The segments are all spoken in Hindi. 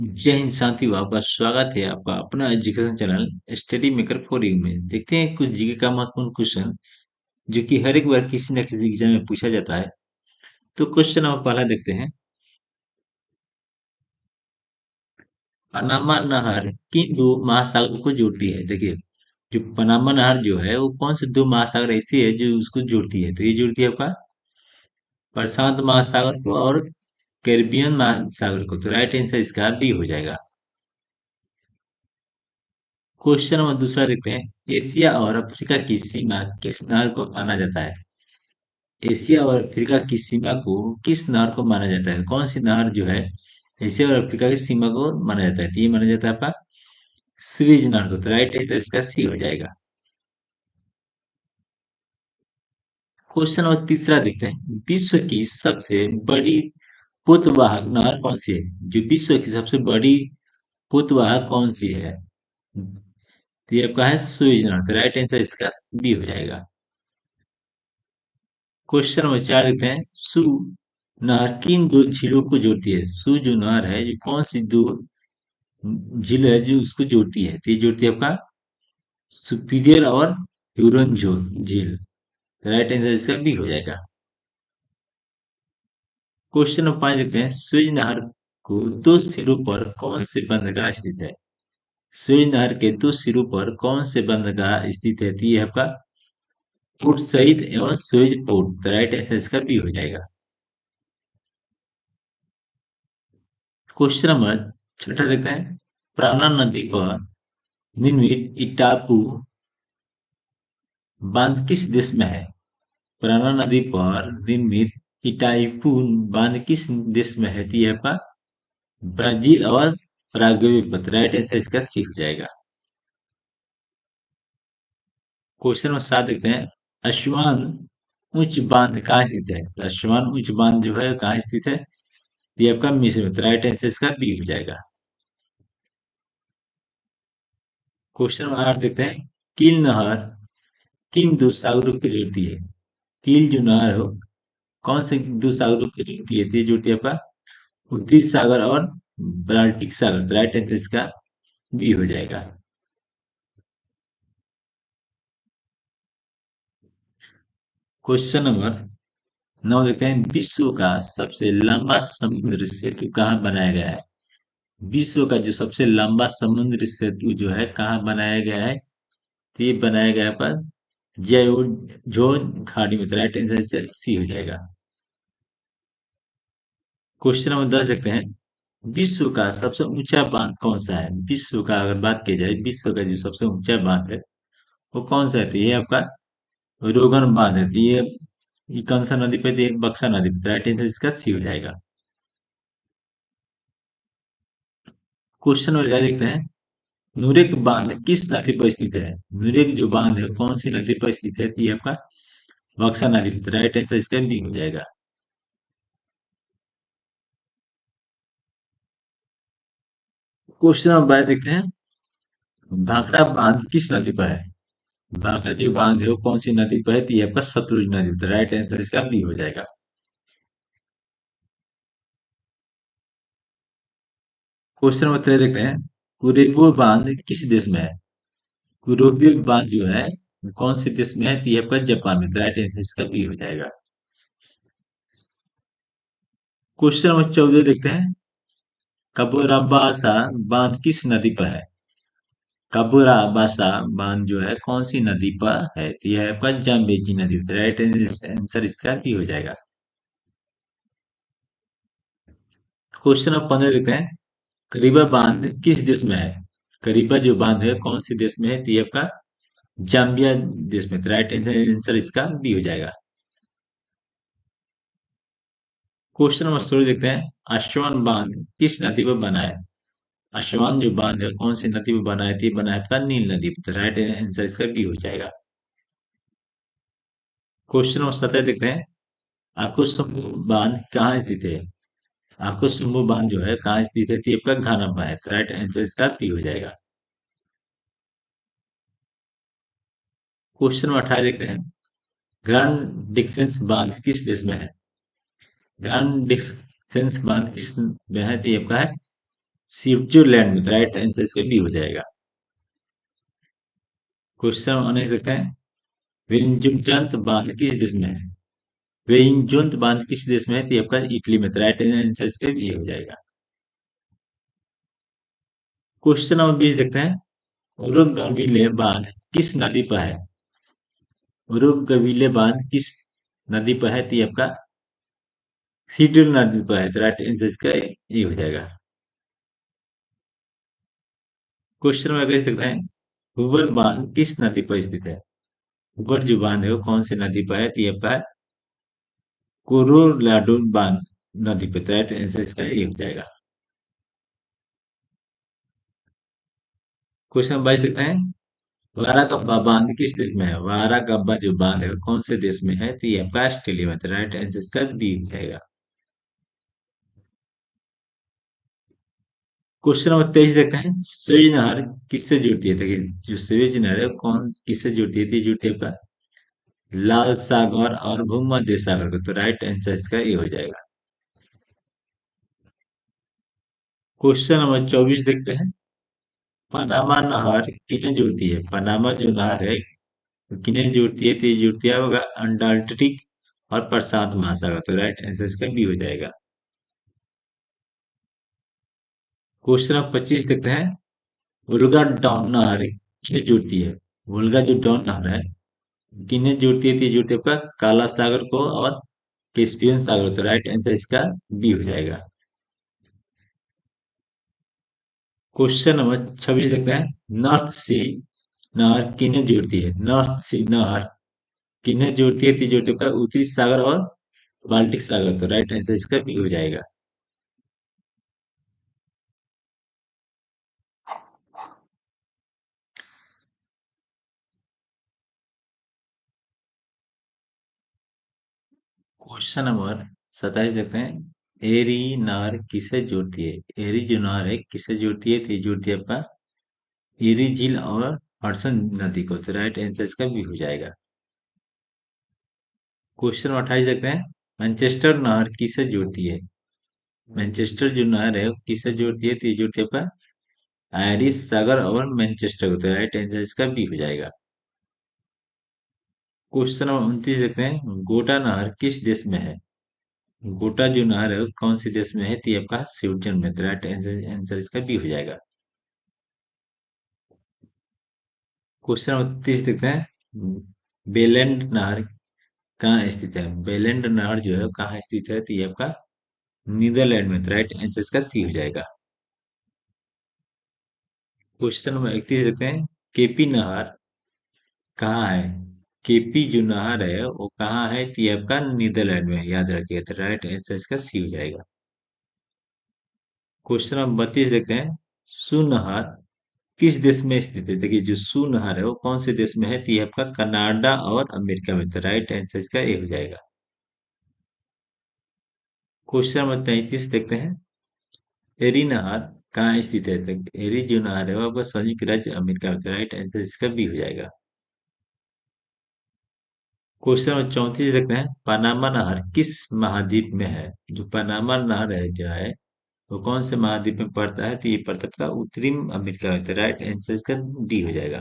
जय हिंद साथियों, आपका स्वागत है आपका अपना education channel study maker for you में। देखते हैं कुछ जीके का महत्वपूर्ण क्वेश्चन जो कि हर एक बार किसी न किसी एग्जाम में पूछा जाता है। तो क्वेश्चन हम पहला देखते हैं। पनामा नहर किन दो महासागरों को जोड़ती है? देखिए, जो पनामा नहर जो है वो कौन से दो महासागर ऐसी है जो उसको जोड़ती है? तो ये जोड़ती है आपका प्रशांत महासागर को और कैरिबियन महासागर को। तो राइट आंसर इसका बी हो जाएगा। क्वेश्चन नंबर दूसरा देखते हैं। एशिया और अफ्रीका की सीमा किस नहर को माना जाता है? एशिया और अफ्रीका की सीमा को किस नहर को माना जाता है? कौन सी नहर जो है एशिया और अफ्रीका की सीमा को माना जाता है? तो ये माना जाता है आपका स्वेज नहर को। तो राइट है, तो इसका सी हो जाएगा। क्वेश्चन नंबर तीसरा देखते हैं। विश्व की सबसे बड़ी पोतवाहक नहर कौन सी है? जो विश्व की सबसे बड़ी पोतवाहक कौन सी है? तो ये आपका है स्वेज नहर। तो राइट आंसर इसका बी हो जाएगा। क्वेश्चन नंबर चार देखते हैं। सु नहर किन दो झीलों को जोड़ती है? सु जो नहर है जो कौन सी दो झील है जो उसको जोड़ती है? तो ये जोड़ती है आपका सुपीरियर और ह्यूरन जो झील। राइट आंसर इसका बी हो जाएगा। क्वेश्चन नंबर पांच देखते हैं। स्वेज नहर को दो सिरों पर कौन से बंदरगाह स्थित है? स्वेज नहर के दो सिरों पर कौन से बंदरगाह स्थित है? तो ये आपका पोर्ट सईद एवं स्वेज पोर्ट। तो राइट आंसर इसका बी हो जाएगा। क्वेश्चन नंबर छठा देखते हैं। प्राणा नदी पर निर्मित इटापू बांध किस देश में है? प्राणा नदी पर निर्मित इटाईपू बांध किस देश में है? तो ये आपका ब्राजील और पराग्वे पर। राइट आंसर इसका सी हो जाएगा। क्वेश्चन नंबर सात देखते हैं। असुआन उच्च बांध कहाँ स्थित है? तो असुआन उच्च बांध जो है कहाँ स्थित है? ये आपका मिस्र में। तो राइट आंसर इसका बी हो जाएगा। क्वेश्चन नंबर आठ देखते हैं। कील नहर किन दो सागरों को जोड़ती है? कील जो नहर हो कौन से दो सागरों को जोड़ती है? तो ये जोड़ती है आपका उत्तरी सागर और बाल्टिक सागर। तो राइट आंसर इसका बी हो जाएगा। क्वेश्चन नंबर नौ देखते हैं। विश्व का सबसे लंबा समुद्र सेतु कहाँ बनाया गया है? विश्व का जो सबसे लंबा समुद्र सेतु जो है कहाँ बनाया गया है? तो ये बनाया गया पर जोन खाड़ी में। तो राइट आंसर इसका सी हो जाएगा। क्वेश्चन नंबर 10 देखते हैं। विश्व का सबसे ऊंचा बांध कौन सा है? विश्व का अगर बात की जाए, विश्व का जो सबसे ऊंचा बांध है वो कौन सा है? तो ये आपका रोगन बांध है। तो ये कौन सा नदी पे? तो ये बक्सा नदी पे। तो राइट आंसर इसका सी हो जाएगा। क्वेश्चन नंबर 11 देखते हैं। नुरेक बांध किस नदी पर स्थित है? नुरेक जो बांध है कौन सी नदी पर स्थित है? तो ये आपका बक्सा नदी पे। तो राइट आंसर इसका बी हो जाएगा। क्वेश्चन नंबर 12 देखते हैं। भाखड़ा बांध किस नदी पर है? भाखड़ा जो बांध है वो कौन सी नदी पर है? तो ये आपका सतलुज नदी। तो राइट आंसर इसका बी हो जाएगा। क्वेश्चन नंबर 13 देखते हैं। कुरेबो बांध किस देश में है? कुरेबो बांध जो है कौन से देश में है? तो ये आपका जापान में। तो राइट आंसर इसका बी हो जाएगा। क्वेश्चन नंबर 14 देखते हैं। कबोराबासा बांध किस नदी पर है? कबोराबासा बांध जो है कौन सी नदी पर है? तो यह है आपका जाम्बेजी नदी पर। राइट आंसर इसका बी हो जाएगा। क्वेश्चन नंबर 15 देखते हैं। करीबा बांध किस देश में है? करीबा जो बांध है कौन से देश में है? तो ये आपका जाम्बिया देश में। तो राइट आंसर इसका बी हो जाएगा। क्वेश्चन नंबर 16 देखते हैं। आसवान बांध किस नदी पर बना है? आसवान जो बांध है कौन सी नदी पर बना है? तो ये बना है आपका नील नदी पर। तो राइट आंसर इसका बी हो जाएगा। क्वेश्चन नंबर 17 देखते हैं। आकुसुम बांध कहाँ स्थित है? आकुसुम बांध जो है कहाँ स्थित है? तो ये आपका घाना में है। तो राइट आंसर इसका बी हो जाएगा। क्वेश्चन नंबर 18 देखते हैं। ग्रांड डिक्सेंस बांध किस देश में है? ग्रांड डिक्सेंस बांध किस में है? तो ये आपका है स्विट्जरलैंड में, राइट आंसर इसका बी हो जाएगा। क्वेश्चन 19 देखते हैं, विंचुचंत बांध किस देश में है? विंचुचंत बांध किस देश में है? तो ये आपका इटली में, राइट आंसर इसका बी हो जाएगा। क्वेश्चन नंबर 20 देखते हैं, उरुगविले बांध किस नदी पर है? उरुगविले बांध किस नदी पर है? तो ये आपका सीडर नदी पर है, तो राइट आंसर इसका ये हो जाएगा। क्वेश्चन नंबर 21 देखते हैं, हुबर बांध किस नदी पर स्थित है? हुबर जो बांध है वो कौन सी नदी पर है? तो ये आपका कोरोलाडो बांध नदी पर, तो राइट आंसर इसका ये हो जाएगा। क्वेश्चन नंबर 22 देखते हैं, वाराकब्बा बांध किस देश में है? वाराकब्बा जो बांध है वो कौन से देश में है? तो ये आपका ऑस्ट्रेलिया में, तो राइट आंसर इसका बी हो जाएगा। क्वेश्चन नंबर 23 देखते हैं, स्वेज नहर किससे जुड़ती है? देखिए, जो स्वेज नहर है वो कौन किससे जुड़ती है? तो ये जुड़ती है आपका लाल सागर और भूमध्य सागर को, तो राइट आंसर इसका ये हो जाएगा। क्वेश्चन नंबर 24 देखते हैं, पनामा नहर किन्हें जोड़ती है? पनामा जो नहर है वो किन्हें जोड़ती है? तो ये जुड़ती है होगा अंटार्कटिक और प्रशांत महासागर, तो राइट आंसर इसका बी हो जाएगा। क्वेश्चन नंबर 25 देखते हैं, वोल्गा डॉन नहर किन्हें जोड़ती है? वोल्गा जो डॉन नहर है किन्हें जोड़ती है? तो ये जोड़ती है आपका काला सागर को और कैस्पियन सागर, तो राइट आंसर इसका बी हो जाएगा। क्वेश्चन नंबर 26 देखते हैं, नॉर्थ सी नहर किन्हें जोड़ती है? नॉर्थ सी नहर किन्हें जोड़ती है? तो ये जोड़ती है आपका उत्तरी सागर और बाल्टिक सागर, तो राइट आंसर इसका बी हो जाएगा। क्वेश्चन नंबर 27 देखते हैं, एरी नहर किसे जोड़ती है? एरी जो नहर है किसे जोड़ती है? तो ये जोड़ती है आपका एरी झील और हडसन नदी को, तो राइट आंसर इसका बी हो जाएगा। क्वेश्चन नंबर 28 देखते हैं, मैनचेस्टर नहर किसे जोड़ती है? मैनचेस्टर जो नहर है वो किसे जोड़ती है? तो ये जोड़ती है आपका आयरिश सागर और मैनचेस्टर को, तो राइट आंसर इसका बी हो जाएगा। क्वेश्चन नंबर 29 देखते हैं, गोटा नहर किस देश में है? गोटा जो नहर है वो कौन से देश में है? तो ये आपका स्विट्जरलैंड में, तो राइट आंसर आंसर इसका बी हो जाएगा। क्वेश्चन नंबर 30 देखते हैं, बेलेंड नहर कहाँ स्थित है? बेलेंड नहर जो है वो कहाँ स्थित है? तो ये आपका नीदरलैंड में, तो राइट आंसर इसका सी हो जाएगा। क्वेश्चन नंबर 31 देखते हैं, केपी नहर कहाँ है? केपी जो नहर है वो कहाँ है? तो ये आपका नीदरलैंड में है, याद रखिएगा, तो राइट आंसर इसका सी हो जाएगा। क्वेश्चन नंबर 32 देखते हैं, सुनहर किस देश में स्थित है? देखिए, जो सुनहर है वो कौन से देश में है? तो ये आपका कनाडा और अमेरिका में, तो राइट आंसर इसका ए हो जाएगा। क्वेश्चन नंबर 33 देखते हैं, एरी नहर कहाँ स्थित है? तो एरी जो नहर है वो आपका संयुक्त राज्य अमेरिका में, तो राइट आंसर इसका बी हो जाएगा। क्वेश्चन नंबर 34 देखते हैं, पनामा नहर किस महाद्वीप में है? जो पनामा नहर है जो है वो कौन से महाद्वीप में पड़ता है? तो ये पड़ता है आपका उत्तरी अमेरिका में, तो राइट आंसर इसका डी हो जाएगा।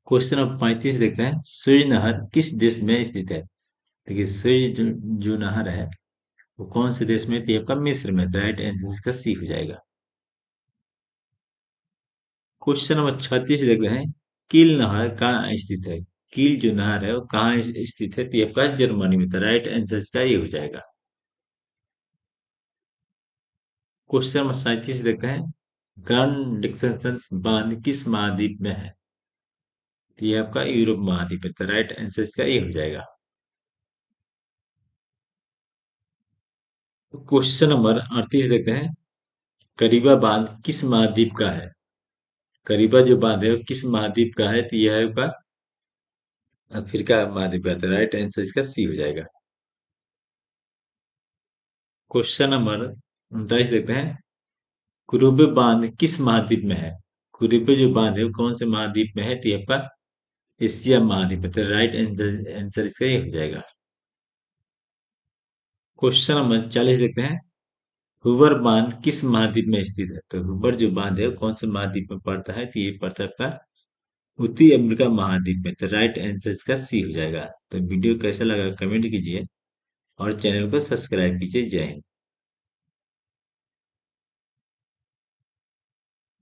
क्वेश्चन नंबर 35 देखते हैं, सुई नहर किस देश में स्थित है? देखिए, सुई जो नहर है वो कौन से देश में? तो ये आपका मिस्र में, तो राइट आंसर इसका सी हो जाएगा। क्वेश्चन नंबर 36 देखते हैं, कील नहर कहाँ स्थित है? कील जो नहर है वो कहाँ स्थित है? तो ये आपका जर्मनी में, तो राइट आंसर इसका ये हो जाएगा। क्वेश्चन नंबर 37 देखते हैं, ग्रांड डिक्सेंसन बांध किस महाद्वीप में है? तो ये आपका यूरोप महाद्वीप है, तो राइट आंसर इसका ये हो जाएगा। क्वेश्चन नंबर 38 देखते हैं, करीबा बांध किस महाद्वीप का है? करीबा जो बांध है वो किस महाद्वीप का है? तो यह है आपका अफ्रीका महाद्वीप का, तो राइट आंसर इसका सी हो जाएगा। क्वेश्चन नंबर 39 देखते हैं, कुरुबे बांध किस महाद्वीप में है? कुरुबे जो बांध है वो कौन से महाद्वीप में है? तो ये आपका एशिया महाद्वीप है, तो राइट आंसर आंसर इसका ये हो जाएगा। क्वेश्चन नंबर 40 देखते हैं, हुबर बांध किस महाद्वीप में स्थित है? तो हुबर जो बांध है वो कौन से महाद्वीप में पड़ता है? तो ये पड़ता है आपका उत्तरी अमेरिका महाद्वीप में। तो राइट आंसर इसका सी हो जाएगा। तो वीडियो कैसा लगा कमेंट कीजिए और चैनल को सब्सक्राइब कीजिए। जय हिंद।